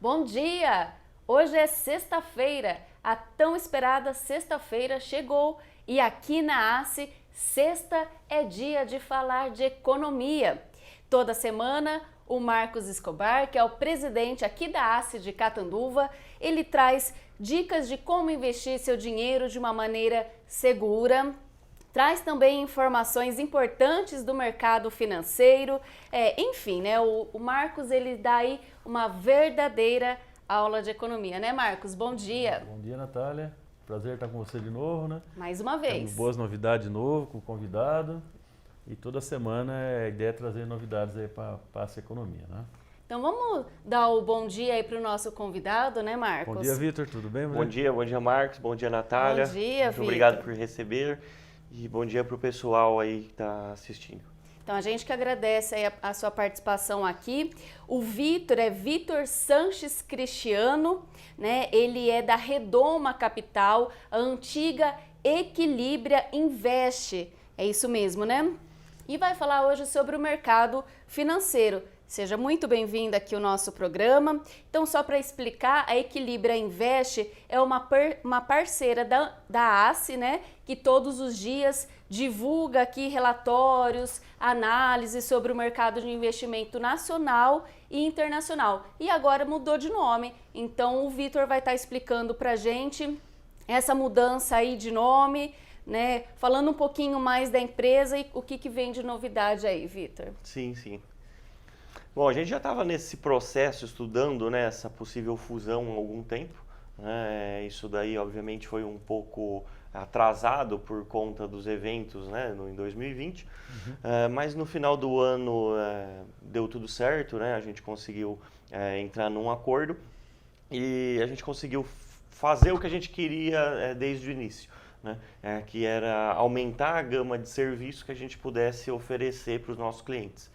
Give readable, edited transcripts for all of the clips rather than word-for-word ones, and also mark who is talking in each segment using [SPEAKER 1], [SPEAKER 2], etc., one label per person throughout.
[SPEAKER 1] Bom dia! Hoje é sexta-feira, a tão esperada sexta-feira chegou e aqui na ACE, sexta é dia de falar de economia. Toda semana, o Marcos Escobar, que é o presidente aqui da ACE de Catanduva, ele traz dicas de como investir seu dinheiro de uma maneira segura. Traz também informações importantes do mercado financeiro, enfim, né? O Marcos ele dá aí uma verdadeira aula de economia, né, Marcos? Bom dia.
[SPEAKER 2] Bom dia, Natália. Prazer estar com você de novo, né?
[SPEAKER 1] Mais uma
[SPEAKER 2] Temos
[SPEAKER 1] vez.
[SPEAKER 2] boas novidades de novo com o convidado. E toda semana a ideia é trazer novidades aí para essa economia, né?
[SPEAKER 1] Então vamos dar o bom dia aí para o nosso convidado, né, Marcos?
[SPEAKER 2] Bom dia, Vitor. Tudo bem?
[SPEAKER 3] Bom dia, Marcos. Bom dia, Natália.
[SPEAKER 1] Bom dia,
[SPEAKER 3] Muito
[SPEAKER 1] Vitor.
[SPEAKER 3] obrigado por receber e bom dia para o pessoal aí que está assistindo.
[SPEAKER 1] Então a gente que agradece aí a sua participação aqui. O Vitor é Vitor Sanches Cristiano, né? Ele é da Redoma Capital, a antiga Equilibra Investe. É isso mesmo, né? E vai falar hoje sobre o mercado financeiro. Seja muito bem-vindo aqui ao nosso programa. Então, só para explicar, a Equilibra Invest é uma parceira da ACE, né? Que todos os dias divulga aqui relatórios, análises sobre o mercado de investimento nacional e internacional. E agora mudou de nome. Então, o Vitor vai estar explicando para a gente essa mudança aí de nome, né? Falando um pouquinho mais da empresa e o que vem de novidade aí, Vitor.
[SPEAKER 3] Sim. Bom, a gente já estava nesse processo estudando, né, essa possível fusão há algum tempo, né? Isso daí, obviamente, foi um pouco atrasado por conta dos eventos, né, em 2020, mas no final do ano deu tudo certo, né? A gente conseguiu entrar num acordo e a gente conseguiu fazer o que a gente queria desde o início, né? Que era aumentar a gama de serviços que a gente pudesse oferecer para os nossos clientes.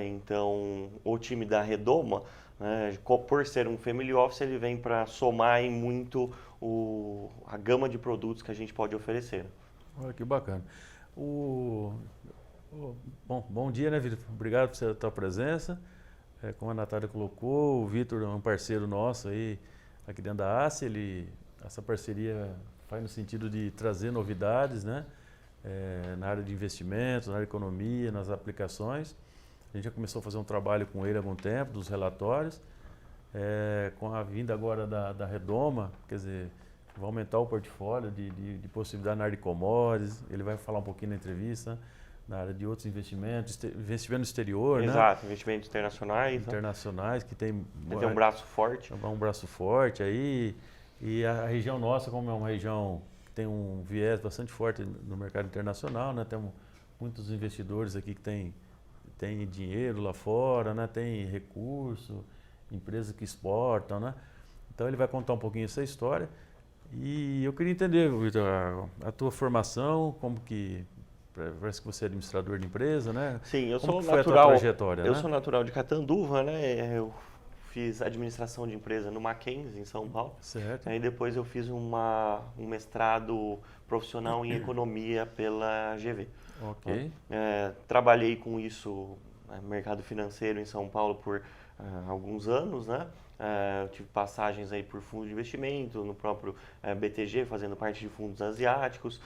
[SPEAKER 3] Então, o time da Redoma, né, por ser um family office, ele vem para somar em muito a gama de produtos que a gente pode oferecer.
[SPEAKER 2] Olha que bacana. Bom dia, né, Vitor? Obrigado pela tua presença. Como a Natália colocou, o Vitor é um parceiro nosso aí, aqui dentro da ACE. Essa parceria faz no sentido de trazer novidades, né, na área de investimentos, na área de economia, nas aplicações. A gente já começou a fazer um trabalho com ele há algum tempo, dos relatórios. Com a vinda agora da Redoma, quer dizer, vai aumentar o portfólio de possibilidade na área de commodities. Ele vai falar um pouquinho na entrevista, na área de outros investimentos, investimento no exterior,
[SPEAKER 3] Exato, investimentos internacionais.
[SPEAKER 2] Internacionais, que tem
[SPEAKER 3] um braço forte.
[SPEAKER 2] Um braço forte aí. E a região nossa, como é uma região que tem um viés bastante forte no mercado internacional, né? Temos muitos investidores aqui que tem dinheiro lá fora, né? Tem recurso, empresas que exportam, né? Então ele vai contar um pouquinho essa história. E eu queria entender, Vitor, a tua formação, como que parece que você é administrador de empresa, né?
[SPEAKER 3] Sim, eu
[SPEAKER 2] como
[SPEAKER 3] sou
[SPEAKER 2] foi
[SPEAKER 3] natural.
[SPEAKER 2] A tua trajetória,
[SPEAKER 3] eu
[SPEAKER 2] né?
[SPEAKER 3] sou natural de Catanduva, né? Eu fiz administração de empresa no Mackenzie, em São Paulo.
[SPEAKER 2] Certo.
[SPEAKER 3] Aí depois eu fiz um mestrado profissional em economia pela GV.
[SPEAKER 2] Ok.
[SPEAKER 3] Trabalhei com isso no mercado financeiro em São Paulo por alguns anos, né? Eu tive passagens aí por fundos de investimento, no próprio BTG, fazendo parte de fundos asiáticos,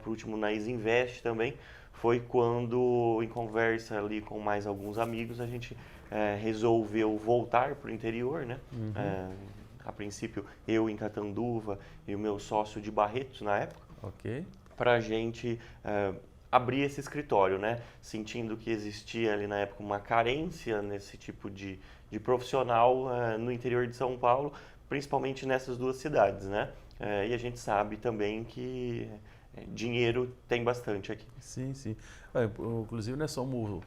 [SPEAKER 3] por último na Isinvest também. Foi quando, em conversa ali com mais alguns amigos, a gente resolveu voltar para o interior, né? A princípio, eu em Catanduva e o meu sócio de Barretos na época.
[SPEAKER 2] Ok.
[SPEAKER 3] Para a gente abrir esse escritório, né? Sentindo que existia ali na época uma carência nesse tipo de profissional no interior de São Paulo, principalmente nessas duas cidades, né? E a gente sabe também que dinheiro tem bastante aqui.
[SPEAKER 2] Sim. Inclusive nós somos,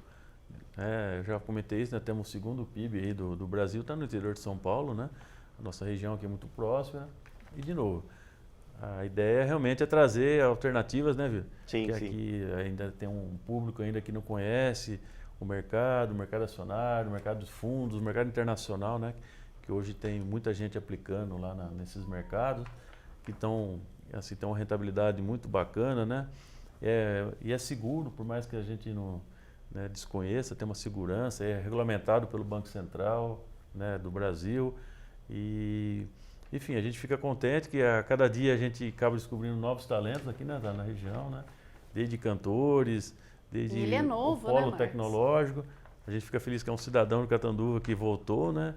[SPEAKER 2] eu já comentei isso, né? Temos o segundo PIB aí do Brasil, está no interior de São Paulo, né? A nossa região aqui é muito próxima. E de novo, a ideia realmente é trazer alternativas, né, Vitor?
[SPEAKER 3] Sim.
[SPEAKER 2] Aqui ainda tem um público ainda que não conhece o mercado acionário, o mercado dos fundos, o mercado internacional, né? Que hoje tem muita gente aplicando lá nesses mercados, que estão, assim, tem uma rentabilidade muito bacana, né? E é seguro, por mais que a gente não desconheça, tem uma segurança, é regulamentado pelo Banco Central, né, do Brasil. E, enfim, a gente fica contente que a cada dia a gente acaba descobrindo novos talentos aqui na região, né? Desde cantores, desde
[SPEAKER 1] Ele é novo,
[SPEAKER 2] o polo
[SPEAKER 1] né,
[SPEAKER 2] tecnológico. A gente fica feliz que é um cidadão de Catanduva que voltou, né?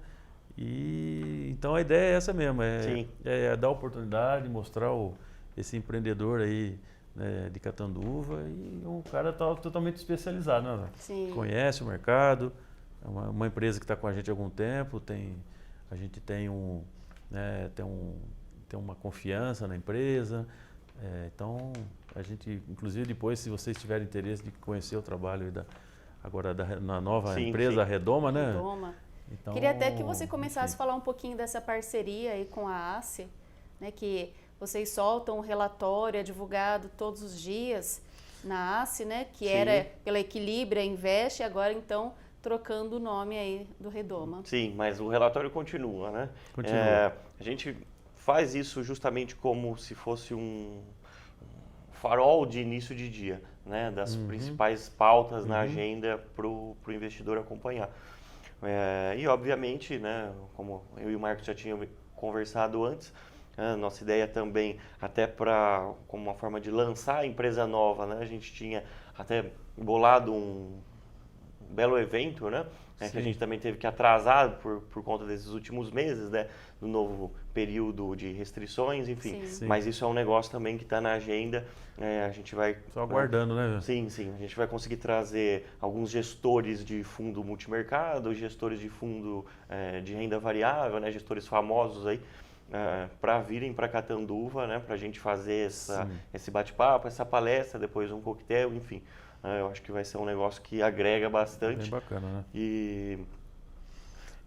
[SPEAKER 2] E então a ideia é essa mesmo, é dar oportunidade, mostrar esse empreendedor aí, né, de Catanduva, e um cara totalmente especializado, né?
[SPEAKER 1] Sim.
[SPEAKER 2] Conhece o mercado, é uma empresa que está com a gente há algum tempo, a gente tem uma confiança na empresa, então a gente, inclusive depois, se vocês tiverem interesse de conhecer o trabalho na nova empresa, a Redoma, né?
[SPEAKER 1] Redoma.
[SPEAKER 2] Então,
[SPEAKER 1] queria até que você começasse a falar um pouquinho dessa parceria aí com a ACE, né, que vocês soltam um relatório, é divulgado todos os dias na ACE, né, que era pela Equilibra Invest, e agora então trocando o nome aí do Redoma.
[SPEAKER 3] Sim, mas o relatório continua, né?
[SPEAKER 2] Continua.
[SPEAKER 3] A gente faz isso justamente como se fosse um farol de início de dia, né? Das principais pautas na agenda para o investidor acompanhar. E obviamente, né, como eu e o Marcos já tínhamos conversado antes, nossa ideia também, até como uma forma de lançar a empresa nova, né, a gente tinha até bolado um belo evento, né, que a gente também teve que atrasar por conta desses últimos meses, né, do novo período de restrições, enfim.
[SPEAKER 1] Sim.
[SPEAKER 3] Mas isso é um negócio também que está na agenda, a gente vai...
[SPEAKER 2] Só aguardando, né?
[SPEAKER 3] Sim, a gente vai conseguir trazer alguns gestores de fundo multimercado, gestores de fundo de renda variável, né, gestores famosos aí, para virem para Catanduva, né, para a gente fazer esse bate-papo, essa palestra, depois um coquetel, enfim. Eu acho que vai ser um negócio que agrega bastante.
[SPEAKER 2] Bem bacana, né?
[SPEAKER 3] E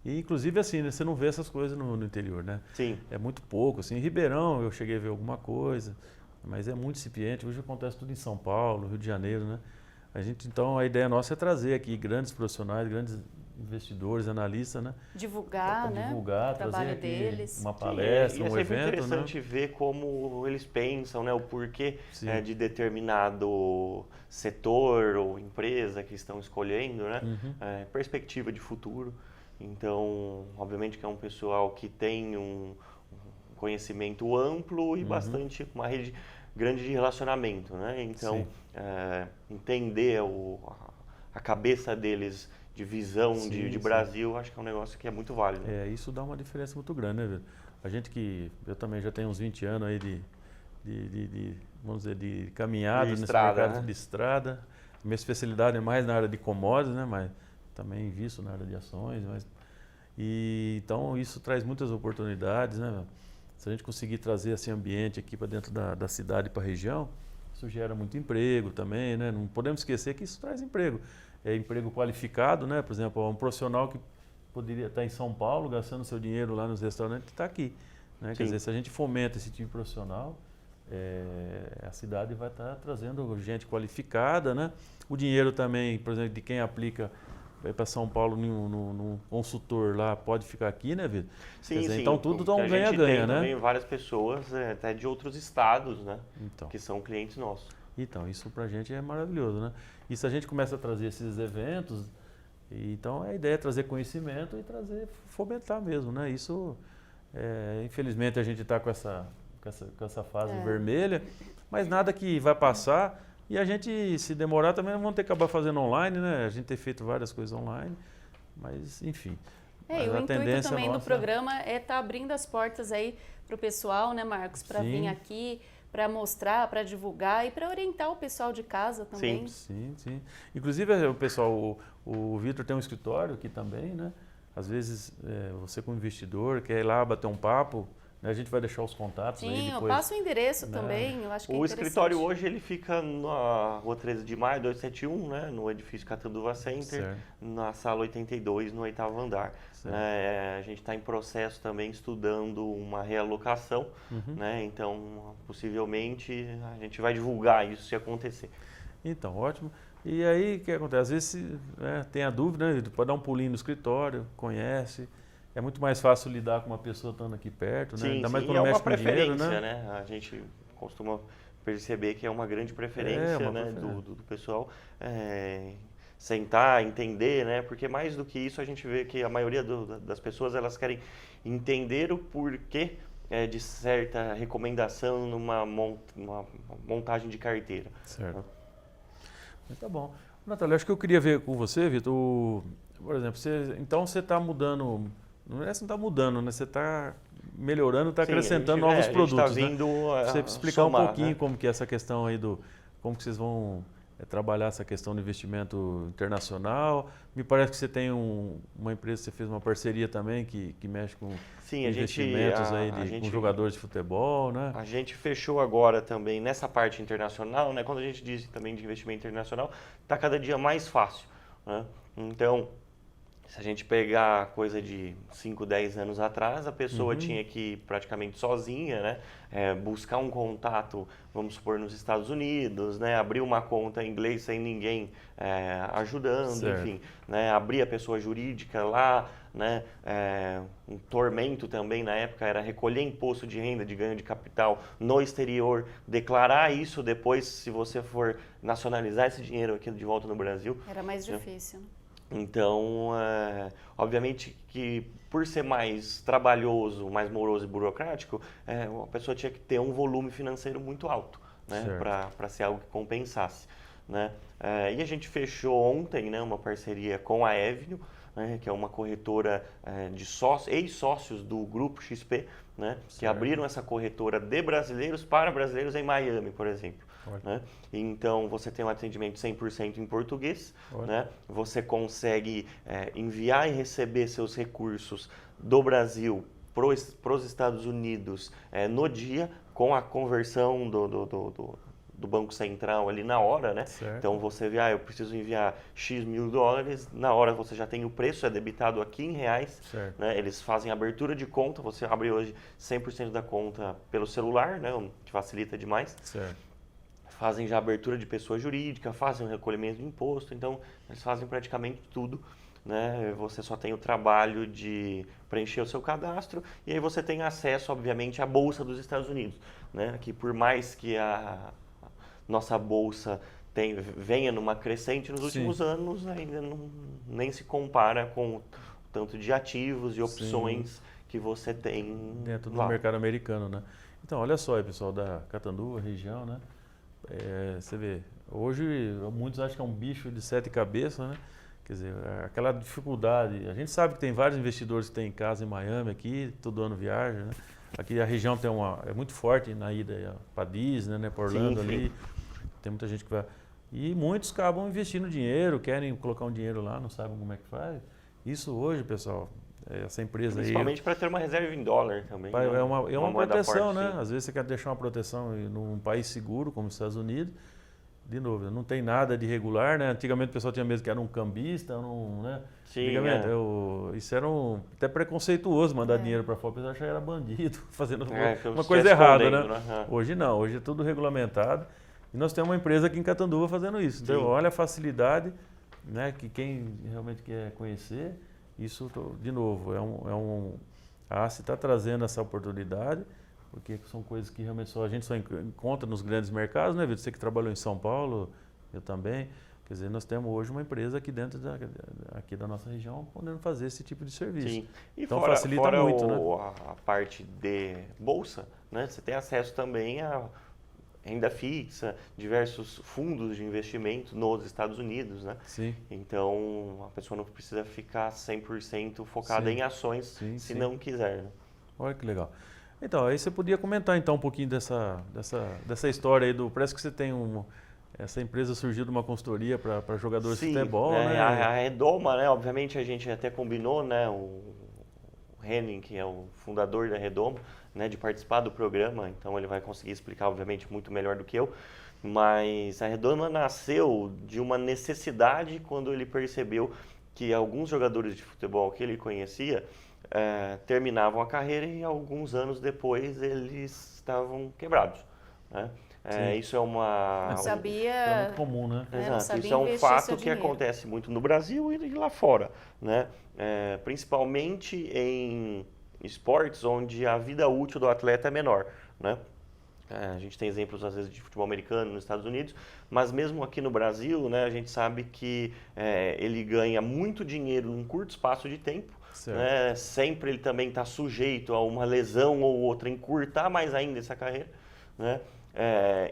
[SPEAKER 2] inclusive assim, né, você não vê essas coisas no interior, né?
[SPEAKER 3] Sim.
[SPEAKER 2] É muito pouco, assim. Em Ribeirão eu cheguei a ver alguma coisa, mas é muito incipiente. Hoje acontece tudo em São Paulo, Rio de Janeiro, né? Então a ideia nossa é trazer aqui grandes profissionais, grandes investidores, analistas, né?
[SPEAKER 1] Divulgar, né?
[SPEAKER 2] Divulgar,
[SPEAKER 1] o trabalho
[SPEAKER 2] trazer aqui
[SPEAKER 1] deles.
[SPEAKER 2] uma palestra,
[SPEAKER 3] e é
[SPEAKER 2] um
[SPEAKER 3] sempre
[SPEAKER 2] evento,
[SPEAKER 3] interessante
[SPEAKER 2] né?
[SPEAKER 3] ver como eles pensam, né? O porquê de determinado setor ou empresa que estão escolhendo, né? Perspectiva de futuro. Então, obviamente que é um pessoal que tem um conhecimento amplo e uma rede grande de relacionamento, né? Então, entender a cabeça deles de visão de Brasil, acho que é um negócio que é muito válido.
[SPEAKER 2] Isso dá uma diferença muito grande, né, velho? A gente eu também já tenho uns 20 anos aí vamos dizer, de caminhada nesse mercado, né? De estrada. Minha especialidade é mais na área de commodities, né? Mas também invisto na área de ações. Então isso traz muitas oportunidades, né? Se a gente conseguir trazer esse ambiente aqui para dentro da cidade, para a região, isso gera muito emprego também, né? Não podemos esquecer que isso traz emprego. É emprego qualificado, né? Por exemplo, um profissional que poderia estar em São Paulo gastando seu dinheiro lá nos restaurantes, está aqui, né? Quer dizer, se a gente fomenta esse tipo de profissional, a cidade vai estar trazendo gente qualificada, né? O dinheiro também, por exemplo, de quem aplica para São Paulo num consultor lá, pode ficar aqui, né, Vitor?
[SPEAKER 3] Sim.
[SPEAKER 2] Então tudo dá um ganha-ganha, né?
[SPEAKER 3] A gente tem também várias pessoas até de outros estados, né? Que são clientes nossos.
[SPEAKER 2] Então, isso pra gente é maravilhoso, né? E se a gente começa a trazer esses eventos, então a ideia é trazer conhecimento e fomentar mesmo, né? Isso, infelizmente a gente está com essa fase vermelha, mas nada que vai passar. E a gente, se demorar, também vamos ter que acabar fazendo online, né? A gente tem feito várias coisas online, mas enfim.
[SPEAKER 1] E o intuito também do programa é estar abrindo as portas aí para o pessoal, né, Marcos? Para vir aqui, para mostrar, para divulgar e para orientar o pessoal de casa também.
[SPEAKER 2] Sim. Inclusive, o pessoal, o Vitor tem um escritório aqui também, né? Às vezes, você como investidor quer ir lá bater um papo, né? A gente vai deixar os contatos aí depois.
[SPEAKER 1] Eu passo o endereço também, eu acho que
[SPEAKER 3] o escritório hoje ele fica na Rua 13 de Maio, 271, né? No edifício Catanduva Center, na sala 82, no 8º andar. A gente está em processo também estudando uma realocação, né? Então, possivelmente, a gente vai divulgar isso se acontecer.
[SPEAKER 2] Então, ótimo. E aí, o que acontece? Às vezes tem a dúvida, né? Pode dar um pulinho no escritório, conhece. É muito mais fácil lidar com uma pessoa estando aqui perto, né? Ainda mais quando
[SPEAKER 3] é
[SPEAKER 2] mexe
[SPEAKER 3] uma
[SPEAKER 2] com
[SPEAKER 3] preferência,
[SPEAKER 2] dinheiro, né?
[SPEAKER 3] A gente costuma perceber que é uma grande preferência, do pessoal sentar, entender, né? Porque mais do que isso a gente vê que a maioria das pessoas elas querem entender o porquê de certa recomendação numa montagem de carteira.
[SPEAKER 2] Certo. Mas tá bom. Natália, acho que eu queria ver com você, Vitor, por exemplo, então você está mudando, não é que você está mudando, né? Você está melhorando, está acrescentando novos produtos,
[SPEAKER 3] a gente tá vindo,
[SPEAKER 2] né? Você explicar
[SPEAKER 3] somar,
[SPEAKER 2] um pouquinho,
[SPEAKER 3] né?
[SPEAKER 2] como que é essa questão aí como que vocês vão trabalhar essa questão do investimento internacional. Me parece que você tem uma empresa, você fez uma parceria também que mexe com investimentos com jogadores de futebol, né?
[SPEAKER 3] A gente fechou agora também nessa parte internacional, né? Quando a gente diz também de investimento internacional, está cada dia mais fácil, né? Então, se a gente pegar coisa de 5, 10 anos atrás, a pessoa tinha que ir praticamente sozinha, né? Buscar um contato, vamos supor, nos Estados Unidos, né? Abrir uma conta em inglês sem ninguém ajudando, certo. Enfim, né? Abrir a pessoa jurídica lá, né? Um tormento também na época era recolher imposto de renda, de ganho de capital no exterior, declarar isso depois, se você for nacionalizar esse dinheiro aqui de volta no Brasil.
[SPEAKER 1] Era mais difícil, né?
[SPEAKER 3] Então, obviamente que por ser mais trabalhoso, mais moroso e burocrático, a pessoa tinha que ter um volume financeiro muito alto, né, para ser algo que compensasse, né? E a gente fechou ontem, né, uma parceria com a Avenue, né, que é uma corretora de ex-sócios do Grupo XP, né, que abriram essa corretora de brasileiros para brasileiros em Miami, por exemplo. Né? Então, você tem um atendimento 100% em português, né? Você consegue enviar e receber seus recursos do Brasil para os Estados Unidos no dia, com a conversão do Banco Central ali na hora, né?
[SPEAKER 2] Certo.
[SPEAKER 3] Então, você vê, eu preciso enviar X mil dólares, na hora você já tem o preço, é debitado aqui em reais, né? Eles fazem abertura de conta, você abre hoje 100% da conta pelo celular, né? O que facilita demais.
[SPEAKER 2] Certo.
[SPEAKER 3] Fazem já abertura de pessoa jurídica, fazem o recolhimento de imposto, então eles fazem praticamente tudo, né? Você só tem o trabalho de preencher o seu cadastro e aí você tem acesso, obviamente, à Bolsa dos Estados Unidos, né? Que por mais que a nossa Bolsa venha numa crescente nos últimos anos, ainda nem se compara com o tanto de ativos e opções que você tem
[SPEAKER 2] dentro do mercado americano, né? Então, olha só aí, pessoal da Catanduva, região, né? Você vê, hoje muitos acham que é um bicho de 7 cabeças, né? Quer dizer, aquela dificuldade. A gente sabe que tem vários investidores que têm casa em Miami aqui, todo ano viaja, né? Aqui a região é muito forte na ida para Disney, né? Para Orlando ali. Tem muita gente que vai. E muitos acabam investindo dinheiro, querem colocar um dinheiro lá, não sabem como é que faz. Isso hoje, pessoal, essa empresa
[SPEAKER 3] principalmente para ter uma reserva em dólar também.
[SPEAKER 2] Né? É uma proteção,
[SPEAKER 3] forte,
[SPEAKER 2] né?
[SPEAKER 3] sim.
[SPEAKER 2] Às vezes você quer deixar uma proteção num país seguro, como os Estados Unidos. De novo, não tem nada de regular, né? Antigamente o pessoal tinha medo que era um cambista, né?
[SPEAKER 3] Sim,
[SPEAKER 2] antigamente, isso era até preconceituoso mandar dinheiro para fora, o pessoal achava que era bandido, fazendo uma coisa errada, né? Hoje não, hoje é tudo regulamentado. E nós temos uma empresa aqui em Catanduva fazendo isso. Então, olha a facilidade, né? Que quem realmente quer conhecer, isso, de novo, a ACE está trazendo essa oportunidade, porque são coisas que realmente a gente só encontra nos grandes mercados, né, Vitor? Você que trabalhou em São Paulo, eu também. Quer dizer, nós temos hoje uma empresa aqui dentro aqui da nossa região podendo fazer esse tipo de serviço.
[SPEAKER 3] Sim. E
[SPEAKER 2] então
[SPEAKER 3] fora
[SPEAKER 2] muito, né?
[SPEAKER 3] A parte de bolsa, né? Você tem acesso também a renda fixa, diversos fundos de investimento nos Estados Unidos, né?
[SPEAKER 2] Sim.
[SPEAKER 3] Então, a pessoa não precisa ficar 100% focada em ações, se não quiser. Né?
[SPEAKER 2] Olha que legal. Então, aí você podia comentar então um pouquinho dessa história aí parece que você tem essa empresa surgiu de uma consultoria para jogadores de futebol, né?
[SPEAKER 3] A Redoma, né? Obviamente a gente até combinou, né? O Henning, que é o fundador da Redoma, né? De participar do programa, então ele vai conseguir explicar, obviamente, muito melhor do que eu. Mas a Redoma nasceu de uma necessidade quando ele percebeu que alguns jogadores de futebol que ele conhecia terminavam a carreira e alguns anos depois eles estavam quebrados, né? Isso é
[SPEAKER 1] Não sabia.
[SPEAKER 2] É muito comum, né?
[SPEAKER 3] Exato. Isso é um fato que acontece muito no Brasil e lá fora, né? Principalmente em esportes onde a vida útil do atleta é menor, né? A gente tem exemplos, às vezes, de futebol americano nos Estados Unidos, mas mesmo aqui no Brasil, né, a gente sabe que ele ganha muito dinheiro num curto espaço de tempo, né? Sempre ele também está sujeito a uma lesão ou outra encurtar mais ainda essa carreira, né?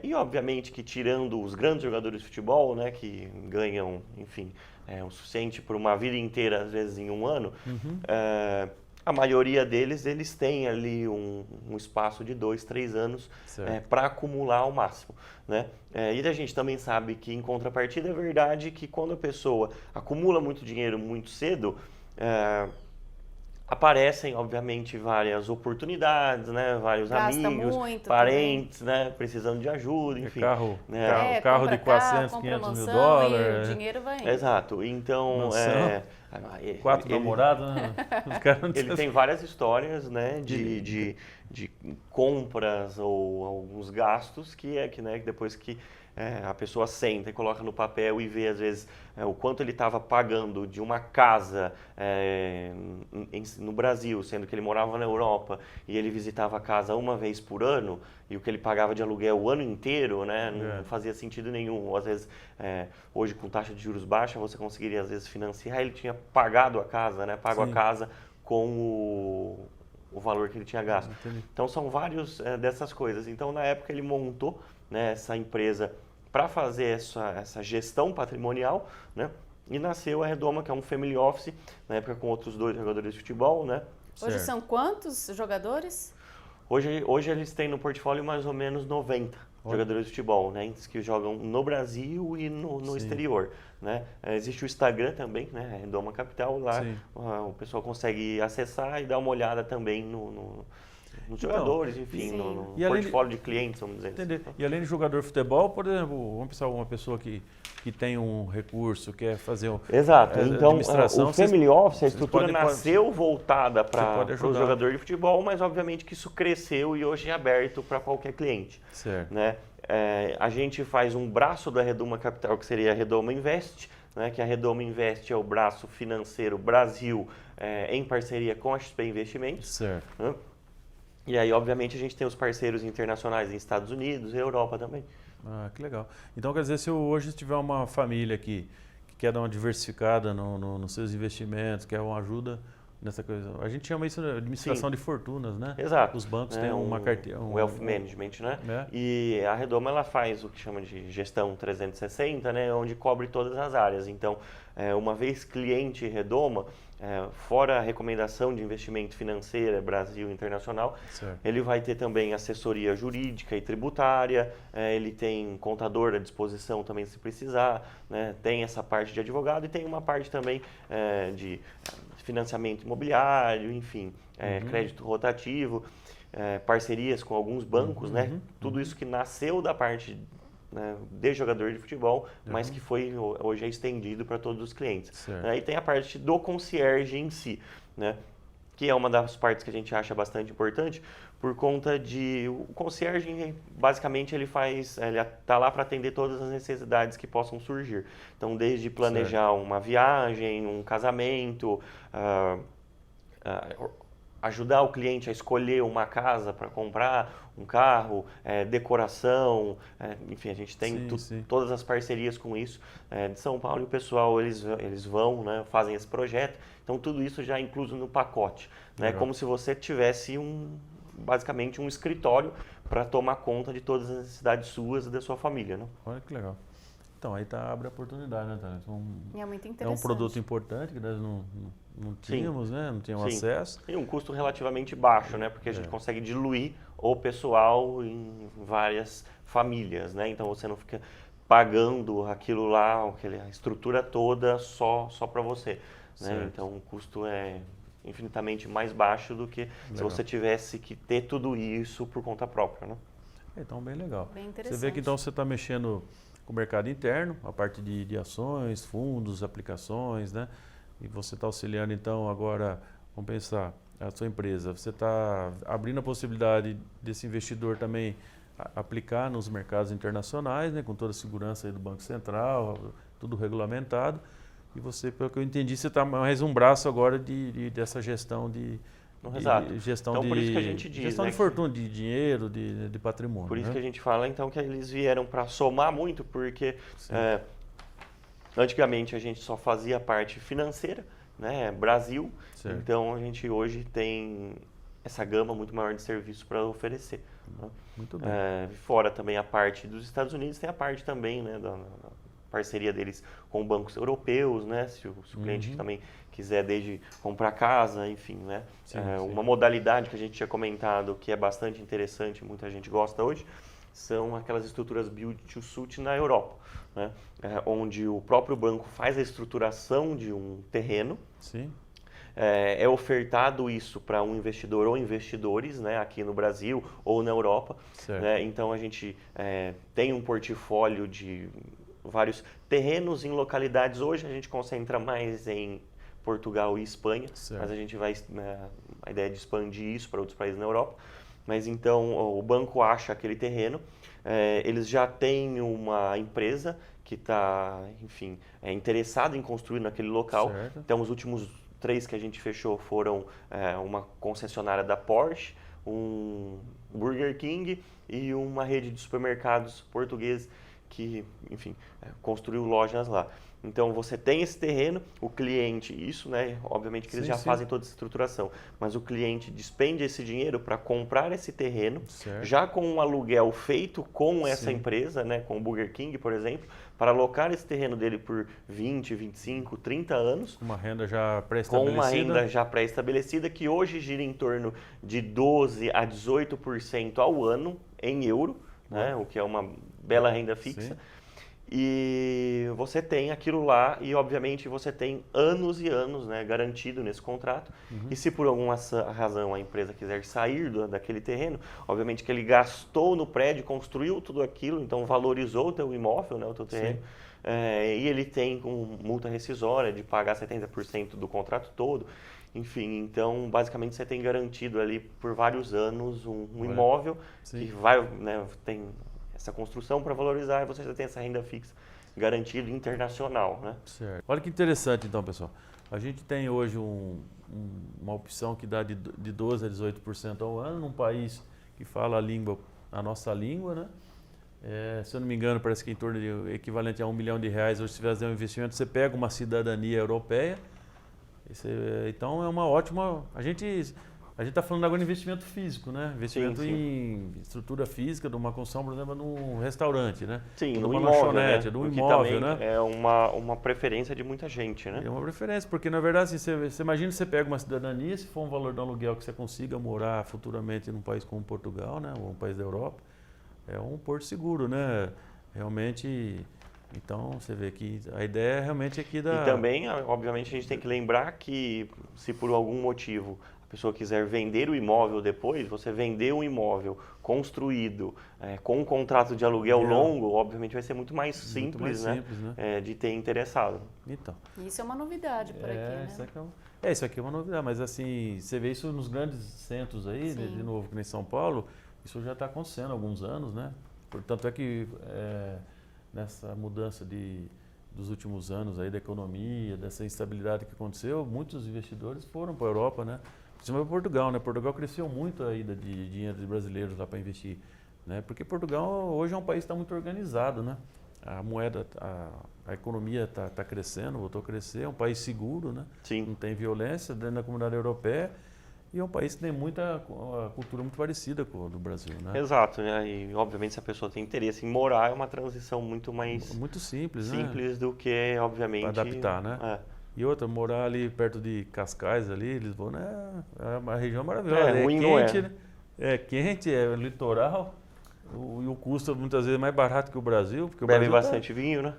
[SPEAKER 3] E obviamente que tirando os grandes jogadores de futebol, né, que ganham, enfim, o suficiente por uma vida inteira, às vezes em um ano, a maioria deles, eles têm ali um espaço de 2, 3 anos para acumular ao máximo, né? E a gente também sabe que, em contrapartida, é verdade que quando a pessoa acumula muito dinheiro muito cedo, aparecem, obviamente, várias oportunidades, né? Vários
[SPEAKER 1] Gasta
[SPEAKER 3] amigos,
[SPEAKER 1] muito
[SPEAKER 3] parentes, né? Precisando de ajuda, enfim.
[SPEAKER 2] Carro de 400, 500 mil dólares.
[SPEAKER 1] O dinheiro vai indo.
[SPEAKER 3] Exato. Então,
[SPEAKER 2] 4 namorados, né?
[SPEAKER 3] Ele tem várias histórias, né? De compras ou alguns gastos que né, depois que a pessoa senta e coloca no papel e vê, às vezes, o quanto ele estava pagando de uma casa no Brasil, sendo que ele morava na Europa e ele visitava a casa uma vez por ano, e o que ele pagava de aluguel o ano inteiro, né, não fazia sentido nenhum. Ou, às vezes, hoje, com taxa de juros baixa, você conseguiria, às vezes, financiar. Ele tinha pagado a casa, né, pago a casa com o valor que ele tinha gasto. Então, são vários dessas coisas. Então, na época, ele montou, né, essa empresa para fazer essa gestão patrimonial, né? E nasceu a Redoma, que é um family office, na época com outros 2 jogadores de futebol, né?
[SPEAKER 1] Hoje são quantos jogadores?
[SPEAKER 3] Hoje eles têm no portfólio mais ou menos 90 jogadores de futebol, né? Que jogam no Brasil e no exterior, né? Existe o Instagram também, né? Redoma Capital, lá o pessoal consegue acessar e dar uma olhada também nos jogadores, enfim, no portfólio de clientes, vamos dizer.
[SPEAKER 2] Entender. E além de jogador de futebol, por exemplo, vamos pensar uma pessoa que tem um recurso, quer fazer
[SPEAKER 3] Exato. Então,
[SPEAKER 2] administração,
[SPEAKER 3] o Family Office, a estrutura nasceu voltada para o jogador de futebol, mas obviamente que isso cresceu e hoje é aberto para qualquer cliente.
[SPEAKER 2] Certo.
[SPEAKER 3] Né? A gente faz um braço da Redoma Capital, que seria a Redoma Invest, né? Que a Redoma Invest é o braço financeiro Brasil em parceria com a XP Investimentos.
[SPEAKER 2] Certo.
[SPEAKER 3] Né? E aí, obviamente, a gente tem os parceiros internacionais em Estados Unidos e Europa também.
[SPEAKER 2] Ah, que legal. Então, quer dizer, se eu hoje tiver uma família que quer dar uma diversificada nos seus investimentos, quer uma ajuda nessa coisa. A gente chama isso de administração de fortunas, né?
[SPEAKER 3] Exato.
[SPEAKER 2] Os bancos têm uma carteira...
[SPEAKER 3] Wealth Management, né? E a Redoma, ela faz o que chama de gestão 360, né? Onde cobre todas as áreas. Então, uma vez cliente Redoma, fora a recomendação de investimento financeiro Brasil Internacional, ele vai ter também assessoria jurídica e tributária, ele tem contador à disposição também se precisar, né? Tem essa parte de advogado e tem uma parte também de financiamento imobiliário, enfim, crédito rotativo, parcerias com alguns bancos, né? Tudo isso que nasceu da parte, né, de jogador de futebol, mas que hoje é estendido para todos os clientes. E tem a parte do concierge em si, né? Que é uma das partes que a gente acha bastante importante, por conta de o concierge, basicamente, ele está lá para atender todas as necessidades que possam surgir. Então, desde planejar uma viagem, um casamento, ajudar o cliente a escolher uma casa para comprar, um carro, decoração, enfim, a gente tem todas as parcerias com isso. De São Paulo, e o pessoal, eles vão, né, fazem esse projeto, então tudo isso já é incluso no pacote, né, como se você tivesse basicamente um escritório para tomar conta de todas as necessidades suas e da sua família, né?
[SPEAKER 2] Olha que legal. Então, aí abre a oportunidade, né, Thales?
[SPEAKER 1] É muito interessante.
[SPEAKER 2] É um produto importante que nós não tínhamos, né? Não tínhamos acesso.
[SPEAKER 3] E um custo relativamente baixo, né? Porque a gente consegue diluir o pessoal em várias famílias, né? Então, você não fica pagando aquilo lá, a estrutura toda só para você, né? Então, o custo é infinitamente mais baixo do que se você tivesse que ter tudo isso por conta própria, né?
[SPEAKER 2] Então, bem legal.
[SPEAKER 1] Bem interessante.
[SPEAKER 2] Você vê que então você está mexendo com o mercado interno, a parte de ações, fundos, aplicações, né? E você está auxiliando então agora, vamos pensar, a sua empresa, você está abrindo a possibilidade desse investidor também aplicar nos mercados internacionais, né? Com toda a segurança aí do Banco Central, tudo regulamentado. E você, pelo que eu entendi, você está mais um braço agora dessa gestão de
[SPEAKER 3] Exato.
[SPEAKER 2] Gestão
[SPEAKER 3] então,
[SPEAKER 2] de,
[SPEAKER 3] por isso que a gente diz,
[SPEAKER 2] gestão
[SPEAKER 3] né,
[SPEAKER 2] de fortuna, de dinheiro, de patrimônio.
[SPEAKER 3] por isso
[SPEAKER 2] né?
[SPEAKER 3] que a gente fala, então, que eles vieram para somar muito, porque antigamente a gente só fazia a parte financeira, né, Brasil,
[SPEAKER 2] Certo.
[SPEAKER 3] então a gente hoje tem essa gama muito maior de serviços para oferecer. Né?
[SPEAKER 2] Muito bem.
[SPEAKER 3] Fora também a parte dos Estados Unidos, tem a parte também, né, da parceria deles com bancos europeus, né, se o cliente também quiser desde comprar casa, enfim, né.
[SPEAKER 2] Sim.
[SPEAKER 3] Uma modalidade que a gente tinha comentado que é bastante interessante, muita gente gosta hoje, são aquelas estruturas build to suit na Europa, né, onde o próprio banco faz a estruturação de um terreno.
[SPEAKER 2] Sim.
[SPEAKER 3] É ofertado isso para um investidor ou investidores, né, aqui no Brasil ou na Europa.
[SPEAKER 2] Certo.
[SPEAKER 3] Né, então a gente tem um portfólio de vários terrenos em localidades. Hoje a gente concentra mais em Portugal e Espanha,
[SPEAKER 2] Certo.
[SPEAKER 3] mas a gente vai, a ideia é de expandir isso para outros países na Europa. Mas então o banco acha aquele terreno, eles já têm uma empresa que está, enfim, interessada em construir naquele local.
[SPEAKER 2] Certo.
[SPEAKER 3] Então os últimos 3 que a gente fechou foram uma concessionária da Porsche, um Burger King e uma rede de supermercados portugueses que, enfim, construiu lojas lá. Então você tem esse terreno, o cliente, isso, né? Obviamente que eles já fazem toda essa estruturação, mas o cliente despende esse dinheiro para comprar esse terreno,
[SPEAKER 2] Certo.
[SPEAKER 3] já com um aluguel feito com essa empresa, né? Com o Burger King, por exemplo, para alocar esse terreno dele por 20, 25, 30 anos.
[SPEAKER 2] Uma renda já
[SPEAKER 3] Com
[SPEAKER 2] pré-estabelecida.
[SPEAKER 3] uma renda já pré-estabelecida, que hoje gira em torno de 12% a 18% ao ano em euro, né? O que é uma bela renda fixa.
[SPEAKER 2] Sim.
[SPEAKER 3] E você tem aquilo lá e, obviamente, você tem anos e anos, né, garantido nesse contrato. E se por alguma razão a empresa quiser sair daquele terreno, obviamente que ele gastou no prédio, construiu tudo aquilo, então valorizou o teu imóvel, né, o teu terreno. E ele tem com multa rescisória de pagar 70% do contrato todo. Enfim, então basicamente você tem garantido ali por vários anos um imóvel que vai, né, tem essa construção para valorizar e você já tem essa renda fixa garantida internacional, né?
[SPEAKER 2] Certo. Olha que interessante então, pessoal. A gente tem hoje uma opção que dá de 12% a 18% ao ano num país que fala a nossa língua, né? Se eu não me engano, parece que em torno de equivalente a R$1 milhão, hoje se fizer um investimento, você pega uma cidadania europeia. Então é uma ótima... A gente está falando agora de investimento físico, né? Investimento em estrutura física, de uma construção, por exemplo, num restaurante, né?
[SPEAKER 3] Sim,
[SPEAKER 2] numa
[SPEAKER 3] no imóvel,
[SPEAKER 2] lanchonete,
[SPEAKER 3] né?
[SPEAKER 2] do
[SPEAKER 3] Porque
[SPEAKER 2] imóvel,
[SPEAKER 3] também
[SPEAKER 2] né?
[SPEAKER 3] é uma preferência de muita gente, né?
[SPEAKER 2] É uma preferência, porque na verdade, assim, você imagina que você pega uma cidadania, se for um valor de aluguel que você consiga morar futuramente num país como Portugal, né? Ou um país da Europa, é um porto seguro, né? Realmente... Então, você vê que a ideia realmente aqui da...
[SPEAKER 3] E também, obviamente, a gente tem que lembrar que se por algum motivo a pessoa quiser vender o imóvel depois, você vender um imóvel construído com um contrato de aluguel longo, obviamente vai ser muito mais simples, né? De ter interessado.
[SPEAKER 2] Então.
[SPEAKER 1] Isso é uma novidade por aqui, né?
[SPEAKER 2] Isso aqui é uma novidade, mas assim, você vê isso nos grandes centros aí, né, de novo, que nem São Paulo, isso já está acontecendo há alguns anos, né? Portanto é que... nessa mudança dos últimos anos aí da economia, dessa instabilidade que aconteceu, muitos investidores foram para a Europa, né? Principalmente para Portugal, né? Portugal cresceu muito a ida de dinheiro de brasileiros lá para investir, né? Porque Portugal hoje é um país que está muito organizado, né? A moeda, a economia está crescendo, voltou a crescer, é um país seguro, né?
[SPEAKER 3] Sim.
[SPEAKER 2] Não tem violência dentro da comunidade europeia. E é um país que tem muita cultura muito parecida com a do Brasil, né?
[SPEAKER 3] Exato, né? E obviamente se a pessoa tem interesse em morar, é uma transição muito mais
[SPEAKER 2] simples,
[SPEAKER 3] né? Do que, obviamente...
[SPEAKER 2] Para adaptar, né? E outra, morar ali perto de Cascais, ali, Lisboa, né? É uma região maravilhosa.
[SPEAKER 3] Ruim
[SPEAKER 2] quente,
[SPEAKER 3] não é.
[SPEAKER 2] Né? É quente, é litoral. E o custo muitas vezes é mais barato que o Brasil. Porque o
[SPEAKER 3] Bebe
[SPEAKER 2] Brasil
[SPEAKER 3] bastante vinho, né?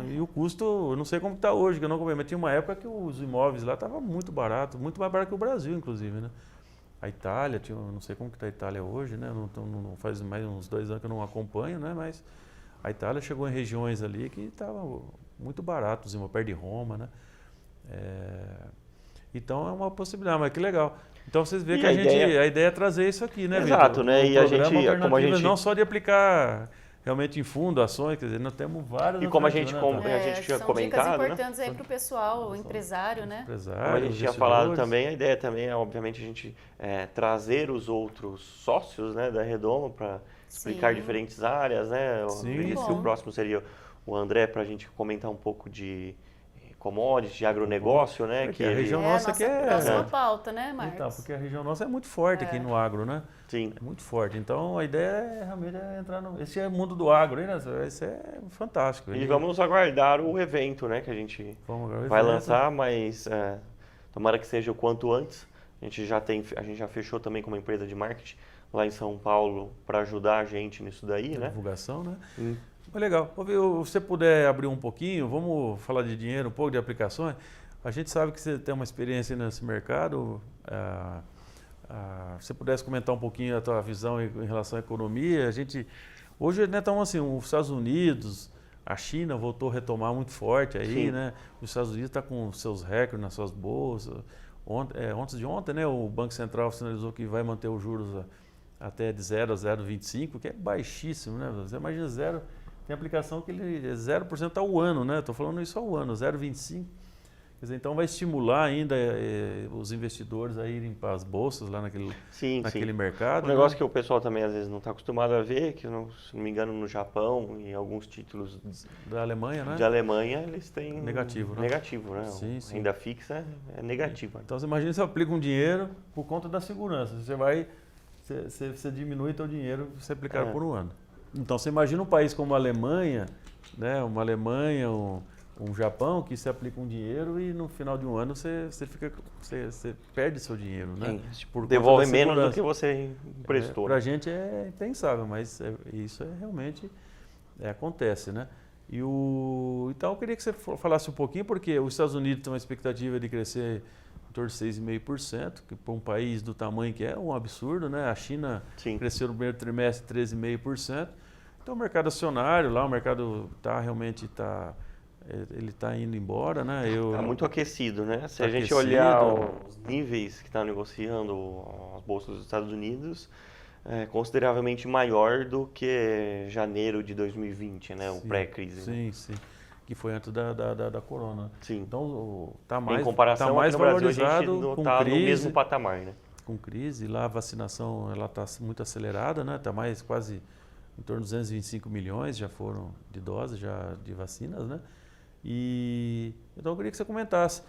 [SPEAKER 2] E o custo, eu não sei como está hoje, que eu não comprei, mas tinha uma época que os imóveis lá estavam muito baratos, muito mais barato que o Brasil, inclusive, né? A Itália, não sei como que está a Itália hoje, né? Não faz mais uns 2 anos que eu não acompanho, né? Mas a Itália chegou em regiões ali que estavam muito baratos, perto de Roma, né? Então é uma possibilidade, mas que legal. Então vocês veem que a ideia é trazer isso aqui, né, Vitor?
[SPEAKER 3] Exato, né? E a gente, como a gente...
[SPEAKER 2] Não só de aplicar realmente em fundações, quer dizer, nós temos várias
[SPEAKER 3] E como a
[SPEAKER 2] alternativas,
[SPEAKER 3] gente,
[SPEAKER 2] né,
[SPEAKER 3] como a gente tinha
[SPEAKER 1] são
[SPEAKER 3] comentado,
[SPEAKER 1] dicas
[SPEAKER 3] né?
[SPEAKER 1] importantes aí para o pessoal, o empresário, né?
[SPEAKER 2] empresários,
[SPEAKER 3] Como a gente tinha falado
[SPEAKER 2] investidores.
[SPEAKER 3] também, a ideia também é, obviamente, a gente trazer os outros sócios, né, da Redoma para explicar
[SPEAKER 1] Sim.
[SPEAKER 3] diferentes áreas, né? Eu
[SPEAKER 2] Sim,
[SPEAKER 3] acredito que
[SPEAKER 1] bom.
[SPEAKER 3] o próximo seria o André para a gente comentar um pouco de commodities, de agronegócio, né?
[SPEAKER 2] Porque
[SPEAKER 3] Que
[SPEAKER 2] a
[SPEAKER 3] ele,
[SPEAKER 2] região
[SPEAKER 1] É a
[SPEAKER 2] nossa
[SPEAKER 1] nossa
[SPEAKER 2] aqui é...
[SPEAKER 1] próxima pauta, né, Marcos?
[SPEAKER 2] Então, porque a região nossa é muito forte aqui no agro, né?
[SPEAKER 3] sim,
[SPEAKER 2] É muito forte. Então, a ideia é realmente entrar no... Esse é o mundo do agro, hein, né? Esse é fantástico.
[SPEAKER 3] e vamos aguardar o evento, né? Que a gente
[SPEAKER 2] Vamos agora
[SPEAKER 3] vai
[SPEAKER 2] evento.
[SPEAKER 3] lançar, mas tomara que seja o quanto antes. A gente já fechou também com uma empresa de marketing lá em São Paulo para ajudar a gente nisso daí, né?
[SPEAKER 2] Divulgação, né?
[SPEAKER 3] Hum.
[SPEAKER 2] Mas legal. Se você puder abrir um pouquinho, vamos falar de dinheiro, um pouco de aplicações. A gente sabe que você tem uma experiência nesse mercado. Se você pudesse comentar um pouquinho a tua visão em relação à economia. Hoje, né, estamos assim, os Estados Unidos, a China voltou a retomar muito forte aí,
[SPEAKER 3] Sim.
[SPEAKER 2] né? Os Estados Unidos está com seus recordes nas suas bolsas. Antes de ontem, né, o Banco Central sinalizou que vai manter os juros até de 0 a 0,25, que é baixíssimo, né? Você imagina zero, tem aplicação que ele é 0% ao ano, né? Estou falando isso ao ano, 0,25. Quer dizer, então vai estimular ainda os investidores a irem para as bolsas lá naquele
[SPEAKER 3] Sim.
[SPEAKER 2] mercado.
[SPEAKER 3] Um negócio que o pessoal também às vezes não está acostumado a ver, que se não me engano no Japão e alguns títulos
[SPEAKER 2] Da Alemanha, né?
[SPEAKER 3] de Alemanha, eles têm
[SPEAKER 2] Negativo, né?
[SPEAKER 3] Negativo, né?
[SPEAKER 2] Sim.
[SPEAKER 3] Renda fixa é negativa.
[SPEAKER 2] Então você imagina, você aplica um dinheiro por conta da segurança. Você diminui seu dinheiro se aplicar por um ano. Então você imagina um país como a Alemanha, né? Uma Alemanha, um Japão, que você aplica um dinheiro e no final de um ano você perde seu dinheiro, né? Por conta
[SPEAKER 3] Devolve
[SPEAKER 2] da
[SPEAKER 3] menos do
[SPEAKER 2] segurança.
[SPEAKER 3] que você emprestou.
[SPEAKER 2] Para a gente é impensável, mas isso realmente acontece, né? Então eu queria que você falasse um pouquinho, porque os Estados Unidos têm uma expectativa de crescer em torno de 6,5%, que para um país do tamanho que é um absurdo, né? A China
[SPEAKER 3] Sim.
[SPEAKER 2] cresceu no primeiro trimestre 13,5%. Então o mercado acionário lá, o mercado ele está indo embora, né?
[SPEAKER 3] Está muito aquecido, né? Se
[SPEAKER 2] Tá
[SPEAKER 3] a gente
[SPEAKER 2] aquecido.
[SPEAKER 3] olhar os níveis que estão negociando as bolsas dos Estados Unidos, é consideravelmente maior do que janeiro de 2020, né? O pré-crise. Né?
[SPEAKER 2] Sim. Que foi antes da corona.
[SPEAKER 3] Sim.
[SPEAKER 2] Então está
[SPEAKER 3] Em
[SPEAKER 2] mais,
[SPEAKER 3] comparação,
[SPEAKER 2] tá mais
[SPEAKER 3] aqui no Brasil, a gente
[SPEAKER 2] valorizado
[SPEAKER 3] não
[SPEAKER 2] com
[SPEAKER 3] está no
[SPEAKER 2] crise.
[SPEAKER 3] mesmo patamar, né?
[SPEAKER 2] Com crise, lá a vacinação ela está muito acelerada, né? Está mais quase em torno de 225 milhões já foram de doses já de vacinas, né? Então eu queria que você comentasse.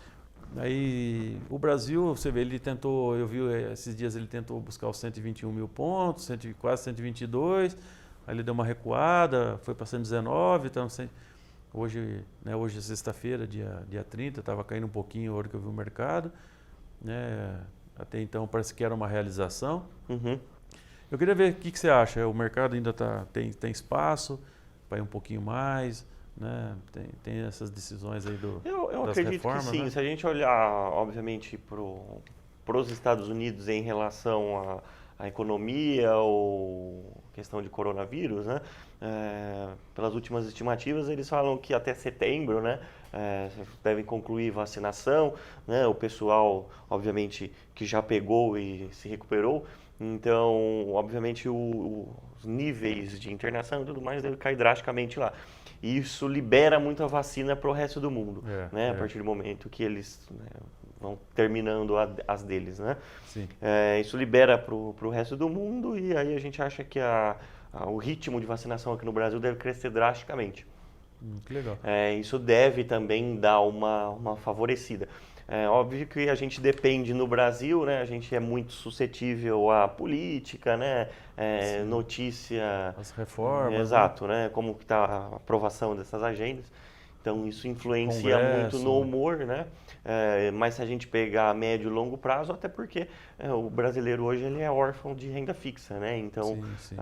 [SPEAKER 2] Aí o Brasil, você vê, ele tentou, eu vi esses dias ele tentou buscar os 121 mil pontos, quase 122, aí ele deu uma recuada, foi para 119, então hoje é sexta-feira, dia 30, estava caindo um pouquinho a hora que eu vi o mercado, né? Até então parece que era uma realização.
[SPEAKER 3] Uhum.
[SPEAKER 2] Eu queria ver o que você acha, o mercado ainda tem espaço para ir um pouquinho mais, né? Tem essas decisões aí
[SPEAKER 3] Eu
[SPEAKER 2] das
[SPEAKER 3] acredito
[SPEAKER 2] reformas,
[SPEAKER 3] que sim.
[SPEAKER 2] né?
[SPEAKER 3] Se a gente olhar, obviamente, para os Estados Unidos em relação à economia ou questão de coronavírus, né? Pelas últimas estimativas, eles falam que até setembro, né? Devem concluir vacinação, né? O pessoal, obviamente, que já pegou e se recuperou. Então, obviamente, os níveis de internação e tudo mais devem cair drasticamente lá. E isso libera muita vacina para o resto do mundo, né? A partir do momento que eles vão terminando as deles, né?
[SPEAKER 2] Sim.
[SPEAKER 3] Isso libera para o resto do mundo e aí a gente acha que o ritmo de vacinação aqui no Brasil deve crescer drasticamente.
[SPEAKER 2] Que legal.
[SPEAKER 3] Isso deve também dar uma favorecida. Óbvio que a gente depende no Brasil, né? A gente é muito suscetível à política, né? Notícia...
[SPEAKER 2] As reformas.
[SPEAKER 3] Exato, né? Como que está a aprovação dessas agendas. Então isso influencia muito no humor, né? Mas se a gente pegar a médio e longo prazo, até porque o brasileiro hoje ele é órfão de renda fixa, né? Então,
[SPEAKER 2] Sim.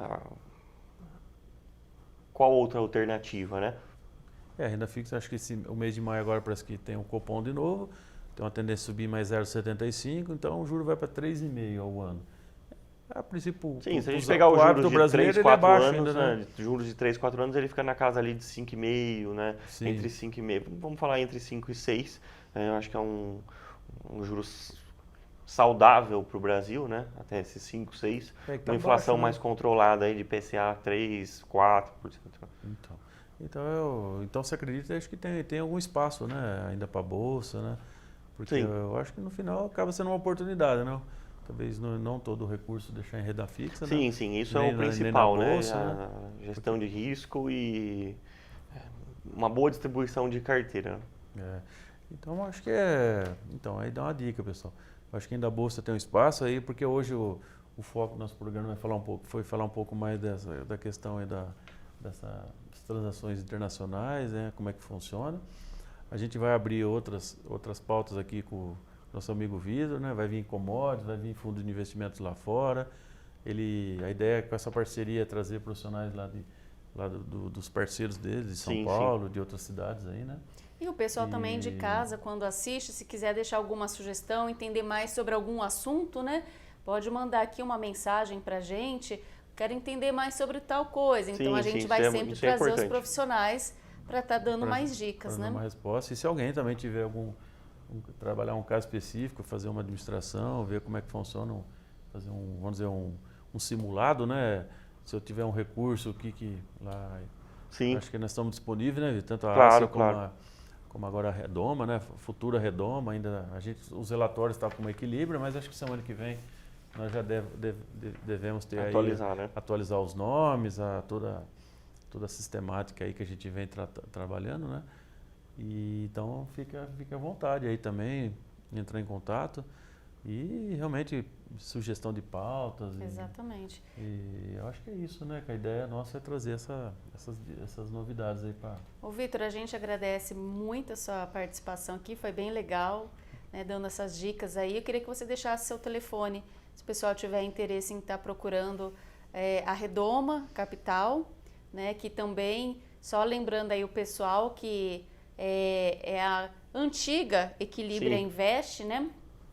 [SPEAKER 3] Qual outra alternativa, né?
[SPEAKER 2] Renda fixa, acho que o mês de maio agora parece que tem um cupom de novo, tem uma tendência a subir mais 0,75, então o juro vai para 3,5 ao ano. A princípio,
[SPEAKER 3] sim, se a gente pegar os juros de 3, 4 anos,
[SPEAKER 2] ainda, né?
[SPEAKER 3] Juros de 3, 4 anos, ele fica na casa ali de 5,5, né?
[SPEAKER 2] Sim.
[SPEAKER 3] Entre 5,5, vamos falar entre 5 e 6, eu acho que é um juros saudável para o Brasil, né? Até esses 5, 6,
[SPEAKER 2] É que tá
[SPEAKER 3] uma inflação
[SPEAKER 2] baixo, né?
[SPEAKER 3] mais controlada aí de PCA 3, 4%.
[SPEAKER 2] Então você acredita, acho que tem algum espaço, né, ainda para a Bolsa, né? Porque
[SPEAKER 3] Sim.
[SPEAKER 2] eu acho que no final acaba sendo uma oportunidade, não? Talvez não todo o recurso deixar em renda fixa, né?
[SPEAKER 3] Sim, isso é
[SPEAKER 2] Nem
[SPEAKER 3] o
[SPEAKER 2] na- nem na
[SPEAKER 3] principal, né?
[SPEAKER 2] Bolsa, né?
[SPEAKER 3] A gestão de risco e uma boa distribuição de carteira.
[SPEAKER 2] É. Então acho que Então, aí dá uma dica, pessoal. Acho que ainda a Bolsa tem um espaço aí, porque hoje o foco do nosso programa foi falar um pouco mais da questão aí dessas transações internacionais, né? Como é que funciona. A gente vai abrir outras pautas aqui com o nosso amigo Vitor, né? Vai vir commodities, vai vir fundo de investimentos lá fora. A ideia é com essa parceria é trazer profissionais dos parceiros deles, de São Paulo, de outras cidades aí, né?
[SPEAKER 1] E o pessoal também de casa, quando assiste, se quiser deixar alguma sugestão, entender mais sobre algum assunto, né? Pode mandar aqui uma mensagem pra gente. Quero entender mais sobre tal coisa. Então a gente vai sempre trazer os profissionais para estar dando mais dicas, né?
[SPEAKER 2] Dar uma resposta. E se alguém também tiver trabalhar um caso específico, fazer uma administração, ver como é que funciona, fazer vamos dizer, um simulado, né? Se eu tiver um recurso, o que lá...
[SPEAKER 3] Sim.
[SPEAKER 2] Acho que nós estamos disponíveis, né? Tanto a
[SPEAKER 3] Claro,
[SPEAKER 2] ASA como agora a Redoma, né? Futura Redoma, ainda os relatórios estão com um equilíbrio, mas acho que semana que vem nós já devemos ter atualizar os nomes, toda a sistemática aí que a gente vem trabalhando, né? E então fica à vontade aí também, entrar em contato e realmente sugestão de pautas.
[SPEAKER 1] Exatamente.
[SPEAKER 2] E eu acho que é isso, né? Que a ideia nossa é trazer essas novidades aí para...
[SPEAKER 1] Ô Vitor, a gente agradece muito a sua participação aqui, foi bem legal, né, dando essas dicas aí. Eu queria que você deixasse seu telefone, se o pessoal tiver interesse em estar procurando a Redoma Capital, né, que também, só lembrando aí o pessoal que é a antiga Equilibra Invest, né?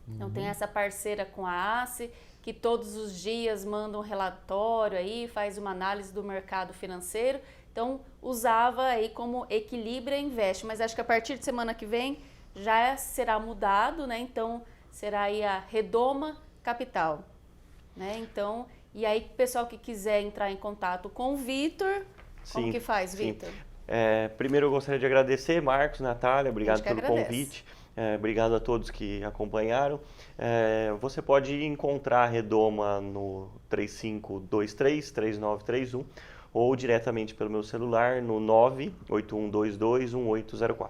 [SPEAKER 1] Então tem essa parceira com a ACE, que todos os dias manda um relatório aí, faz uma análise do mercado financeiro. Então usava aí como Equilibra Invest, mas acho que a partir de semana que vem já será mudado, né? Então será aí a Redoma Capital, né? Então, e aí pessoal que quiser entrar em contato com o Vitor, como que faz, Vitor?
[SPEAKER 3] Primeiro eu gostaria de agradecer, Marcos, Natália, obrigado pelo convite. Obrigado a todos que acompanharam. Você pode encontrar a Redoma no 3523-3931 ou diretamente pelo meu celular no 981221804.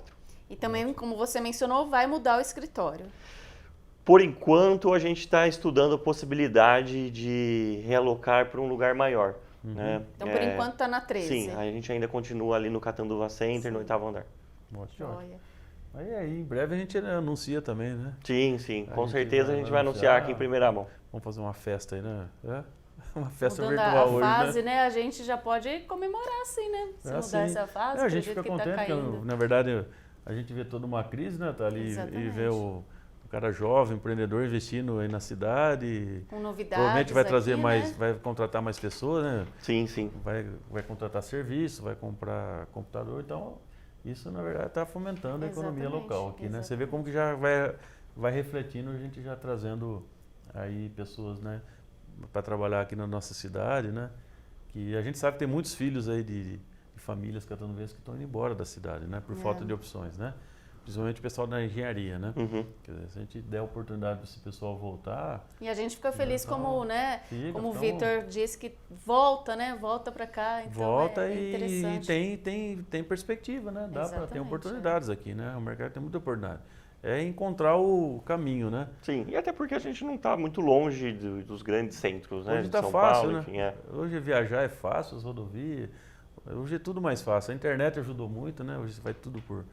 [SPEAKER 1] E também, como você mencionou, vai mudar o escritório.
[SPEAKER 3] Por enquanto, a gente está estudando a possibilidade de realocar para um lugar maior. Né?
[SPEAKER 1] Então, por enquanto, está na 13.
[SPEAKER 3] Sim, a gente ainda continua ali no Catanduva Center, no 8º andar.
[SPEAKER 2] Ótimo. Aí, em breve a gente anuncia também, né?
[SPEAKER 3] Sim, com certeza a gente vai anunciar aqui em primeira mão.
[SPEAKER 2] Vamos fazer uma festa aí, né? Uma festa
[SPEAKER 1] mudando
[SPEAKER 2] virtual
[SPEAKER 1] a
[SPEAKER 2] hoje,
[SPEAKER 1] fase,
[SPEAKER 2] né?
[SPEAKER 1] A gente já pode comemorar assim, né? Se mudar essa fase,
[SPEAKER 2] a gente fica contente, porque, na verdade, a gente vê toda uma crise, né? Tá ali e vê o cara jovem, empreendedor, investindo aí na cidade.
[SPEAKER 1] Com novidades.
[SPEAKER 2] Provavelmente vai trazer
[SPEAKER 1] aqui,
[SPEAKER 2] mais,
[SPEAKER 1] né?
[SPEAKER 2] vai contratar mais pessoas, né?
[SPEAKER 3] Sim.
[SPEAKER 2] Vai contratar serviço, vai comprar computador, então isso na verdade está fomentando a economia local aqui, né? Você vê como que já vai refletindo, a gente já trazendo aí pessoas, né, para trabalhar aqui na nossa cidade, né? Que a gente sabe que tem muitos filhos aí de famílias catanduvenses que estão indo embora da cidade, né? Por falta de opções, né? Principalmente o pessoal da engenharia, né? Quer dizer, se a gente der a oportunidade para esse pessoal voltar...
[SPEAKER 1] E a gente fica feliz como, né? Como o Vitor disse que volta, né? Volta para cá, então
[SPEAKER 2] volta
[SPEAKER 1] interessante.
[SPEAKER 2] E tem perspectiva, né? Tem oportunidades aqui, né? O mercado tem muita oportunidade. É encontrar o caminho, né?
[SPEAKER 3] Sim, e até porque a gente não está muito longe dos grandes centros, né?
[SPEAKER 2] Hoje está fácil, Paulo, né? Hoje viajar é fácil, as rodovias... Hoje é tudo mais fácil. A internet ajudou muito, né? Hoje vai tudo por...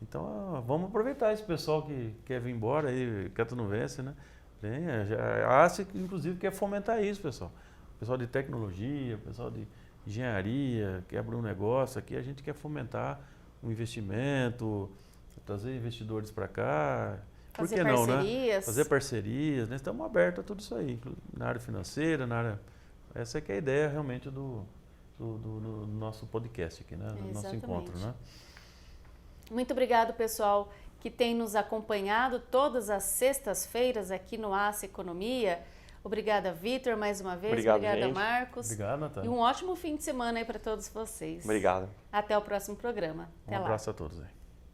[SPEAKER 2] Então, vamos aproveitar esse pessoal que quer vir embora aí, catanduvense, né? A ACE, inclusive, quer fomentar isso, pessoal. Pessoal de tecnologia, pessoal de engenharia, quer abrir um negócio aqui, a gente quer fomentar um investimento, trazer investidores para cá. Por que não, né? Fazer parcerias, né? Estamos abertos a tudo isso aí, na área financeira, na área... Essa é que é a ideia realmente do nosso podcast aqui, né? Do nosso encontro, né?
[SPEAKER 1] Muito obrigado, pessoal, que tem nos acompanhado todas as sextas-feiras aqui no Ace Economia. Obrigada, Vitor, mais uma vez.
[SPEAKER 3] Obrigado,
[SPEAKER 1] Obrigada,
[SPEAKER 3] gente.
[SPEAKER 1] Marcos.
[SPEAKER 2] Obrigado, Natália.
[SPEAKER 1] E um ótimo fim de semana aí para todos vocês.
[SPEAKER 3] Obrigado.
[SPEAKER 1] Até o próximo programa. Até
[SPEAKER 2] Um
[SPEAKER 1] lá.
[SPEAKER 2] abraço a todos aí.